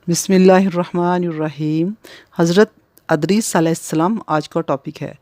بسم اللہ الرحمن الرحیم۔ حضرت ادریس علیہ السلام آج کا ٹاپک ہے۔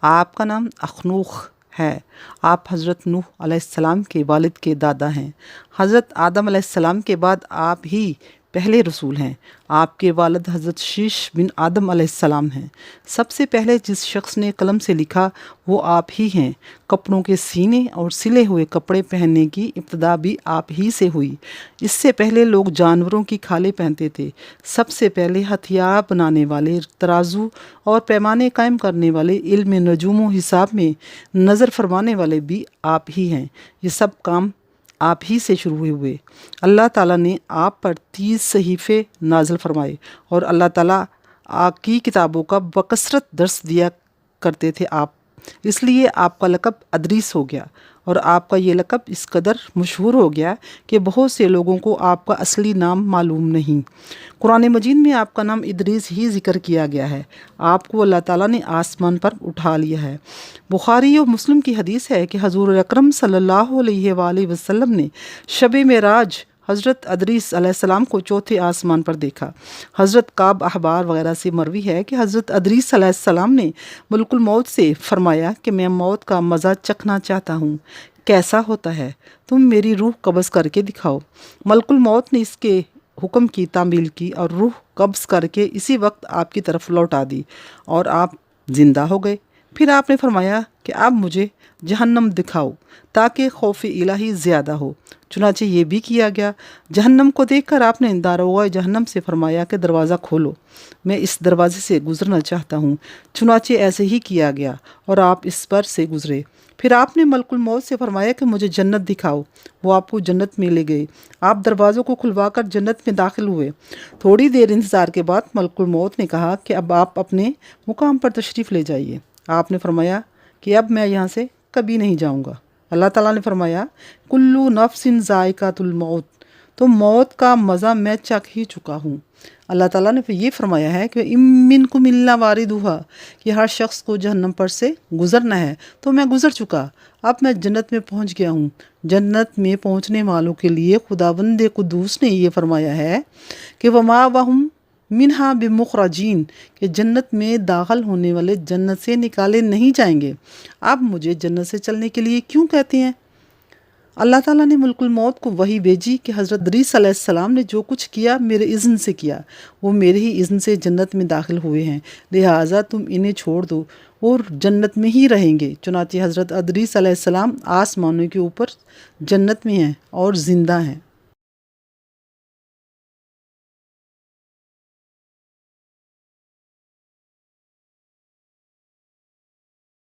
آپ کا نام اخنوخ ہے۔ آپ حضرت نوح علیہ السلام کے والد کے دادا ہیں۔ حضرت آدم علیہ السلام کے بعد آپ ہی پہلے رسول ہیں۔ آپ کے والد حضرت شیش بن آدم علیہ السلام ہیں۔ سب سے پہلے جس شخص نے قلم سے لکھا وہ آپ ہی ہیں۔ کپڑوں کے سینے اور سلے ہوئے کپڑے پہننے کی ابتدا بھی آپ ہی سے ہوئی۔ اس سے پہلے لوگ جانوروں کی کھالیں پہنتے تھے۔ سب سے پہلے ہتھیار بنانے والے، ترازو اور پیمانے قائم کرنے والے، علم نجوم و حساب میں نظر فرمانے والے بھی آپ ہی ہیں۔ یہ سب کام آپ ہی سے شروع ہوئے۔ اللہ تعالیٰ نے آپ پر 30 صحیفے نازل فرمائے اور اللہ تعالیٰ آپ کی کتابوں کا بکثرت درس دیا کرتے تھے اس لیے آپ کا لقب ادریس ہو گیا، اور آپ کا یہ لقب اس قدر مشہور ہو گیا کہ بہت سے لوگوں کو آپ کا اصلی نام معلوم نہیں۔ قرآن مجید میں آپ کا نام ادریس ہی ذکر کیا گیا ہے۔ آپ کو اللہ تعالیٰ نے آسمان پر اٹھا لیا ہے۔ بخاری و مسلم کی حدیث ہے کہ حضور اکرم صلی اللہ علیہ وآلہ وسلم نے شب معراج حضرت ادریس علیہ السلام کو چوتھے آسمان پر دیکھا۔ حضرت کعب احبار وغیرہ سے مروی ہے کہ حضرت ادریس علیہ السلام نے ملک الموت سے فرمایا کہ میں موت کا مزہ چکھنا چاہتا ہوں، کیسا ہوتا ہے؟ تم میری روح قبض کر کے دکھاؤ۔ ملک الموت نے اس کے حکم کی تعمیل کی اور روح قبض کر کے اسی وقت آپ کی طرف لوٹا دی اور آپ زندہ ہو گئے۔ پھر آپ نے فرمایا کہ اب مجھے جہنم دکھاؤ تاکہ خوف الہی زیادہ ہو۔ چنانچہ یہ بھی کیا گیا۔ جہنم کو دیکھ کر آپ نے داروغہ جہنم سے فرمایا کہ دروازہ کھولو، میں اس دروازے سے گزرنا چاہتا ہوں۔ چنانچہ ایسے ہی کیا گیا اور آپ اس پر سے گزرے۔ پھر آپ نے ملک الموت سے فرمایا کہ مجھے جنت دکھاؤ۔ وہ آپ کو جنت میں لے گئے۔ آپ دروازوں کو کھلوا کر جنت میں داخل ہوئے۔ تھوڑی دیر انتظار کے بعد ملک الموت نے کہا کہ اب آپ اپنے مقام پر تشریف لے جائیے۔ آپ نے فرمایا کہ اب میں یہاں سے کبھی نہیں جاؤں گا۔ اللہ تعالیٰ نے فرمایا کلو نفس ذائقۃ الموت، تو موت کا مزہ میں چکھ ہی چکا ہوں۔ اللہ تعالیٰ نے یہ فرمایا ہے کہ منکم الا واردھا، کہ ہر شخص کو جہنم پر سے گزرنا ہے، تو میں گزر چکا، اب میں جنت میں پہنچ گیا ہوں۔ جنت میں پہنچنے والوں کے لیے خداوند قدوس نے یہ فرمایا ہے کہ وما وہم منہا بمخرجین، کہ جنت میں داخل ہونے والے جنت سے نکالے نہیں جائیں گے۔ اب مجھے جنت سے چلنے کے لیے کیوں کہتے ہیں؟ اللہ تعالیٰ نے ملک الموت کو وحی بھیجی کہ حضرت ادریس علیہ السلام نے جو کچھ کیا میرے اذن سے کیا، وہ میرے ہی اذن سے جنت میں داخل ہوئے ہیں، لہٰذا تم انہیں چھوڑ دو اور جنت میں ہی رہیں گے۔ چنانچہ حضرت ادریس علیہ السلام آسمانوں کے اوپر جنت میں ہیں اور زندہ ہیں۔